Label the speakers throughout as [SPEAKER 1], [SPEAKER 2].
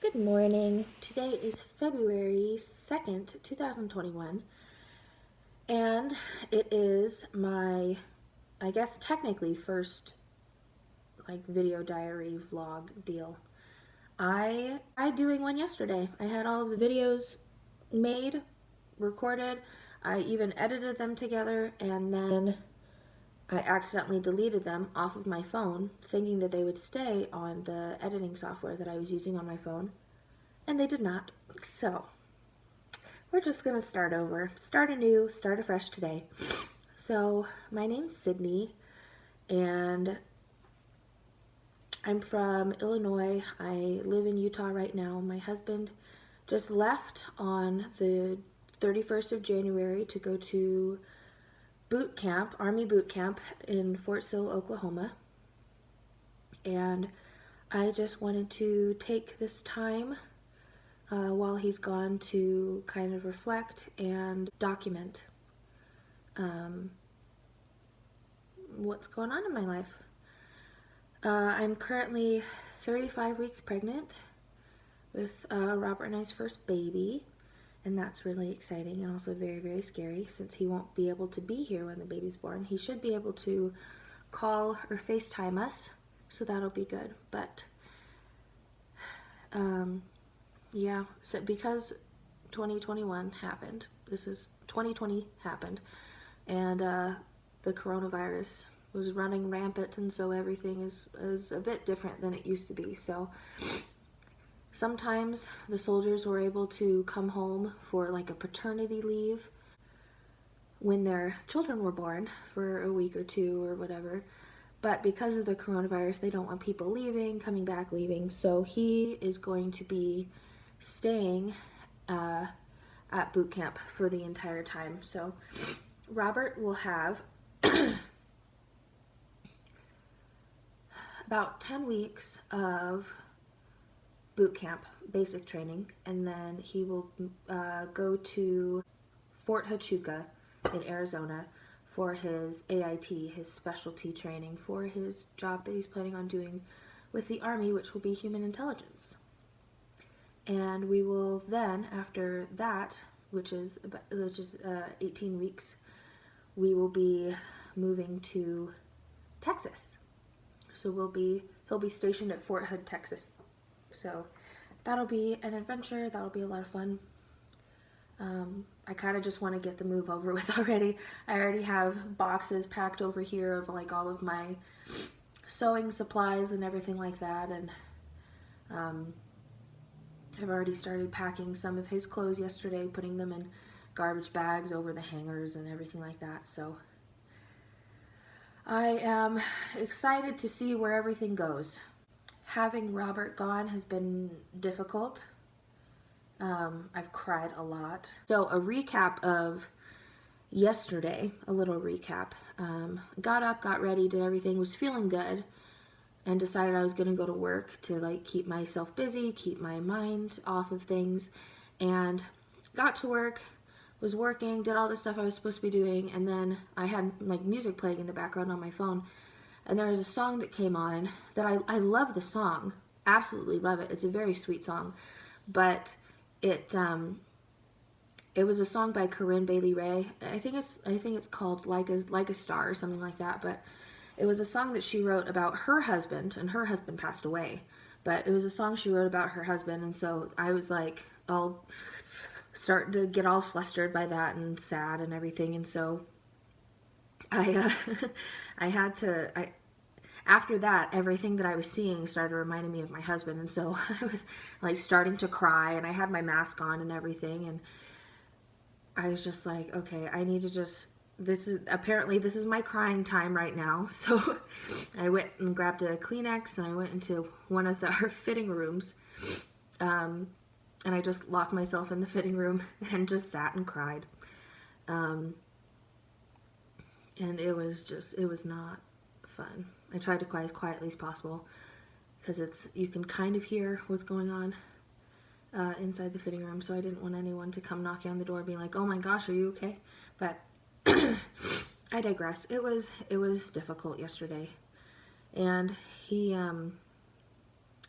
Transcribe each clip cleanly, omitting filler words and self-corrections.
[SPEAKER 1] Good morning. Today is February 2nd, 2021, and it is my, I guess technically first video diary vlog deal. I tried doing one yesterday. I had all of the videos made, recorded. I even edited them together, and then I accidentally deleted them off of my phone, thinking that they would stay on the editing software that I was using on my phone, and they did not. So we're just gonna start over, start anew, start afresh today. So my name's Sydney, and I'm from Illinois. I live in Utah right now. My husband just left on the 31st of January to go to boot camp, Army boot camp in Fort Sill, Oklahoma. And I just wanted to take this time while he's gone to kind of reflect and document what's going on in my life. I'm currently 35 weeks pregnant with Robert and I's first baby, and that's really exciting and also very, very scary since he won't be able to be here when the baby's born. He should be able to call or FaceTime us, so that'll be good. But yeah, so because 2021 happened, 2020 happened, and the coronavirus was running rampant, and so everything is a bit different than it used to be. So sometimes the soldiers were able to come home for like a paternity leave when their children were born for a week or two or whatever. But because of the coronavirus, they don't want people leaving, coming back, leaving. So he is going to be staying at boot camp for the entire time. So Robert will have about 10 weeks of boot camp, basic training, and then he will go to Fort Huachuca in Arizona for his AIT, his specialty training for his job that he's planning on doing with the Army, which will be human intelligence. And we will then, after that, which is 18 weeks, we will be moving to Texas. So he'll be stationed at Fort Hood, Texas. So that'll be an adventure. That'll be a lot of fun. I kind of just want to get the move over with already. I already have boxes packed over here of like all of my sewing supplies and everything like that, and I've already started packing some of his clothes yesterday, putting them in garbage bags over the hangers and everything like that. So I am excited to see where everything goes. Having Robert gone has been difficult. I've cried a lot. So a recap of yesterday, a little recap. Got up, got ready, did everything, was feeling good, and decided I was going to go to work to like keep myself busy, keep my mind off of things, and got to work, was working, did all the stuff I was supposed to be doing, and then I had like music playing in the background on my phone, and there was a song that came on that I love the song, absolutely love it. It's a very sweet song, but it was a song by Corinne Bailey Rae. I think it's called like a Star or something like that, but it was a song that she wrote about her husband, and her husband passed away. But it was a song she wrote about her husband, and so I was like, I'll start to get all flustered by that and sad and everything, and so I I had to after that, everything that I was seeing started reminding me of my husband, and so I was like starting to cry, and I had my mask on and everything, and I was just like, okay, I need to just, this is my crying time right now. So I went and grabbed a Kleenex, and I went into one of our fitting rooms, and I just locked myself in the fitting room and just sat and cried. And it was not fun. I tried to cry as quietly as possible because you can kind of hear what's going on inside the fitting room, so I didn't want anyone to come knocking on the door being like, oh my gosh, are you okay? But I digress. It was difficult yesterday, and he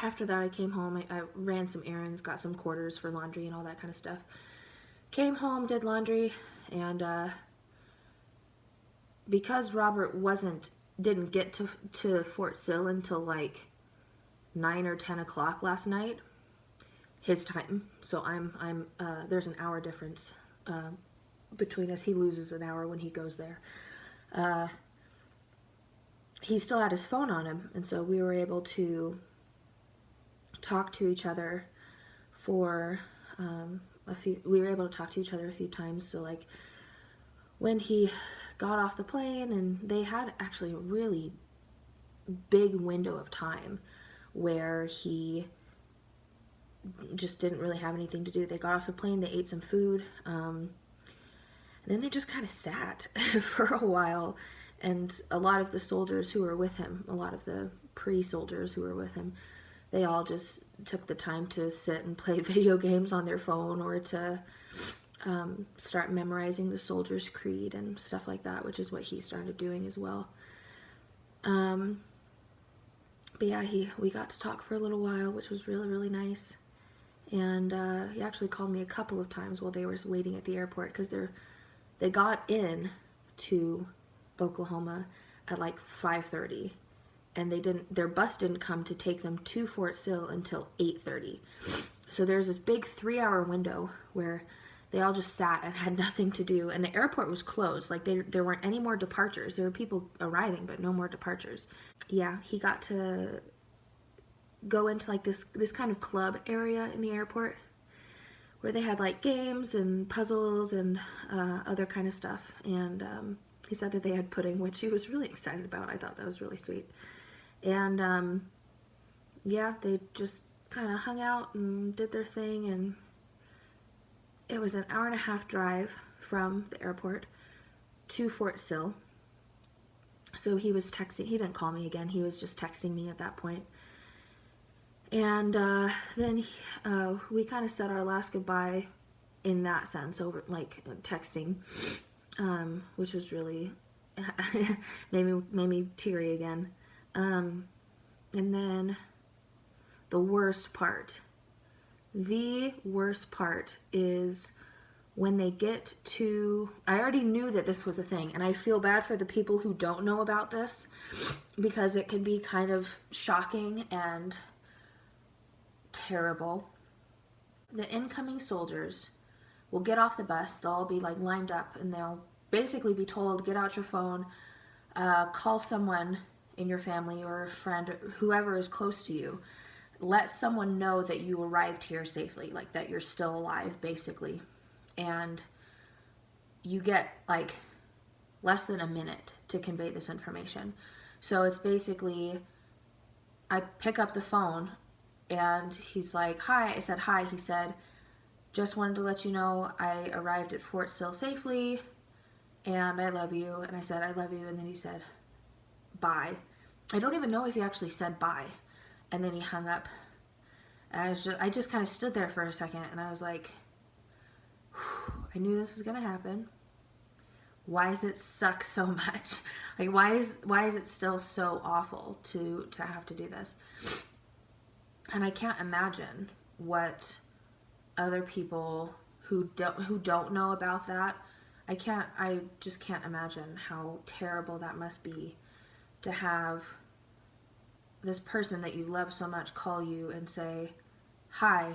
[SPEAKER 1] after that, I came home. I ran some errands, got some quarters for laundry and all that kind of stuff. Came home, did laundry, and because Robert didn't get to Fort Sill until like 9 or 10 o'clock last night, his time. So I'm there's an hour difference between us. He loses an hour when he goes there. He still had his phone on him, and so we were able to talk to each other for a few times. So like when he got off the plane, and they had actually a really big window of time where he just didn't really have anything to do. They got off the plane, they ate some food, and then they just kind of sat for a while. And a lot of the soldiers who were with him, a lot of the pre-soldiers who were with him, they all just took the time to sit and play video games on their phone, or to start memorizing the Soldier's Creed and stuff like that, which is what he started doing as well. But yeah, we got to talk for a little while, which was really, really nice. And he actually called me a couple of times while they were waiting at the airport, because they got in to Oklahoma at like 5:30, and their bus didn't come to take them to Fort Sill until 8:30. So there's this big 3-hour window where they all just sat and had nothing to do, and the airport was closed. Like there weren't any more departures. There were people arriving, but no more departures. Yeah, he got to go into like this kind of club area in the airport where they had like games and puzzles and other kind of stuff. And he said that they had pudding, which he was really excited about. I thought that was really sweet. And yeah, they just kind of hung out and did their thing, and it was an 1.5-hour drive from the airport to Fort Sill. So he was texting. He didn't call me again. He was just texting me at that point. And then we kind of said our last goodbye in that sense, over like texting, which was really made me teary again. And then the worst part is when they get to, I already knew that this was a thing, and I feel bad for the people who don't know about this, because it can be kind of shocking and terrible. The incoming soldiers will get off the bus. They'll all be like lined up, and they'll basically be told, get out your phone, call someone in your family or a friend, whoever is close to you. Let someone know that you arrived here safely, like that you're still alive, basically. And you get like less than a minute to convey this information. So it's basically, I pick up the phone, and he's like, hi. I said, hi. He said, just wanted to let you know I arrived at Fort Sill safely, and I love you. And I said, I love you. And then he said, bye. I don't even know if he actually said bye. And then he hung up. And I just kind of stood there for a second, and I was like, I knew this was going to happen. Why does it suck so much? Like, why is it still so awful to have to do this? And I can't imagine what other people who don't know about that, I just can't imagine how terrible that must be, to have this person that you love so much call you and say, hi,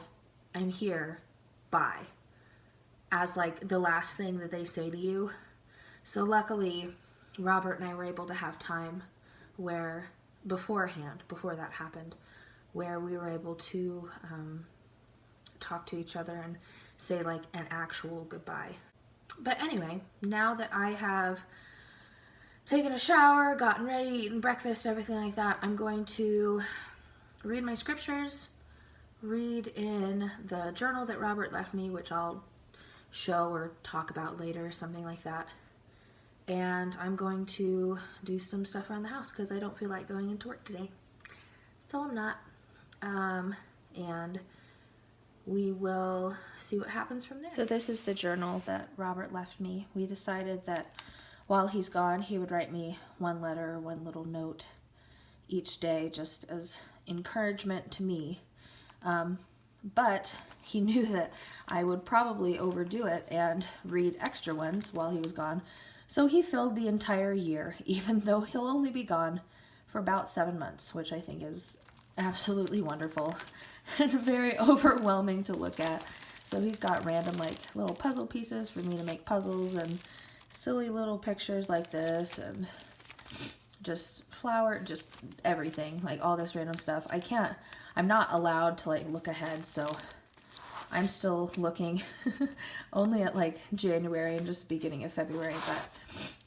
[SPEAKER 1] I'm here, bye, as like the last thing that they say to you. So luckily, Robert and I were able to have time where before that happened, where we were able to talk to each other and say like an actual goodbye. But anyway, now that I have taken a shower, gotten ready, eaten breakfast, everything like that, I'm going to read my scriptures, read in the journal that Robert left me, which I'll show or talk about later, something like that. And I'm going to do some stuff around the house because I don't feel like going into work today. So I'm not. And we will see what happens from there. So this is the journal that Robert left me. We decided that while he's gone, he would write me one letter, one little note each day, just as encouragement to me. But he knew that I would probably overdo it and read extra ones while he was gone. So he filled the entire year, even though he'll only be gone for about 7 months, which I think is absolutely wonderful and very overwhelming to look at. So he's got random like little puzzle pieces for me to make puzzles, and silly little pictures like this, and just flower, just everything, like all this random stuff. I'm not allowed to like look ahead, so I'm still looking only at like January and just the beginning of February, but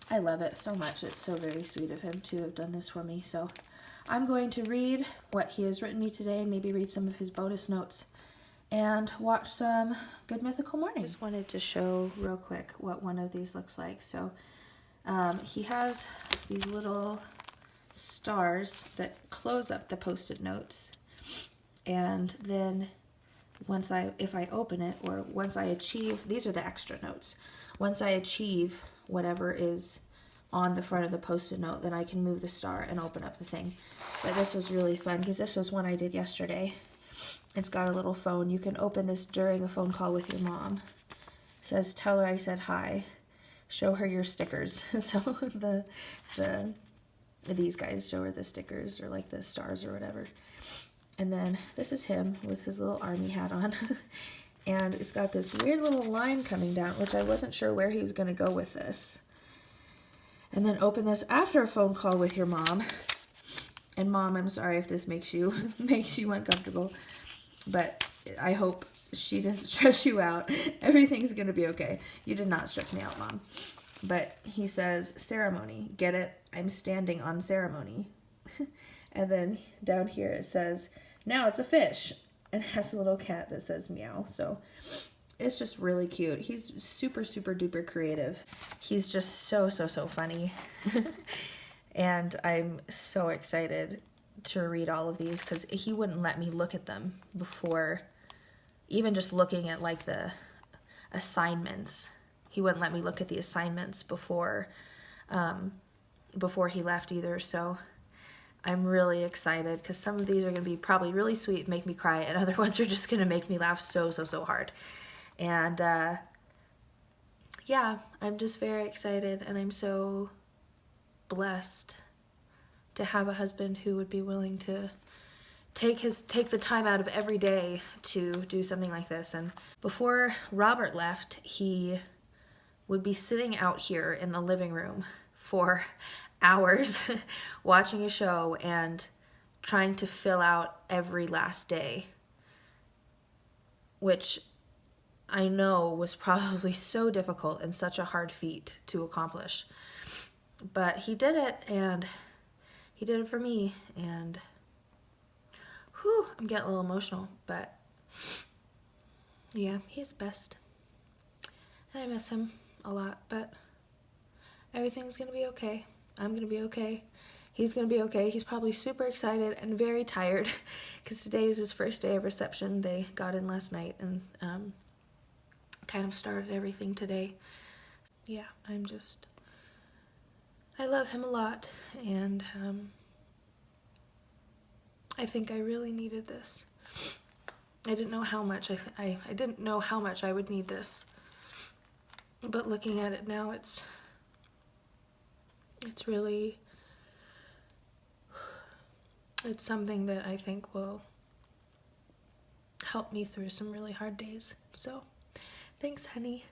[SPEAKER 1] I love it so much. It's so very sweet of him to have done this for me. So I'm going to read what he has written me today, maybe read some of his bonus notes, and watch some Good Mythical Morning. Just wanted to show real quick what one of these looks like. So he has these little stars that close up the Post-it notes, and then if I open it, or once I achieve, these are the extra notes. Once I achieve whatever is on the front of the Post-it note, then I can move the star and open up the thing. But this was really fun because this was one I did yesterday. It's got a little phone. You can open this during a phone call with your mom. It says, "Tell her I said hi. Show her your stickers." So these guys show her the stickers, or like the stars or whatever. And then this is him with his little army hat on. And it's got this weird little line coming down, which I wasn't sure where he was going to go with this. And then open this after a phone call with your mom. And Mom, I'm sorry if this makes you uncomfortable, but I hope she didn't stress you out. Everything's going to be okay. You did not stress me out, Mom. But he says, "Ceremony. Get it? I'm standing on ceremony." And then down here it says, "Now it's a fish." And it has a little cat that says meow. So it's just really cute. He's super, super duper creative. He's just so, so, so funny. And I'm so excited to read all of these because he wouldn't let me look at them before, even just looking at like the assignments. He wouldn't let me look at the assignments before he left either. So I'm really excited because some of these are going to be probably really sweet, make me cry, and other ones are just going to make me laugh so, so, so hard. And yeah, I'm just very excited, and I'm so blessed to have a husband who would be willing to take the time out of every day to do something like this. And before Robert left, he would be sitting out here in the living room for hours watching a show and trying to fill out every last day, which I know was probably so difficult and such a hard feat to accomplish. But he did it, and he did it for me, and whew, I'm getting a little emotional, but yeah, he's the best. And I miss him a lot, but everything's gonna be okay. I'm gonna be okay. He's gonna be okay. He's probably super excited and very tired because today is his first day of reception. They got in last night and kind of started everything today. Yeah, I love him a lot, and I think I really needed this. I didn't know how much I didn't know how much I would need this, but looking at it now, it's really, it's something that I think will help me through some really hard days. So, thanks, honey.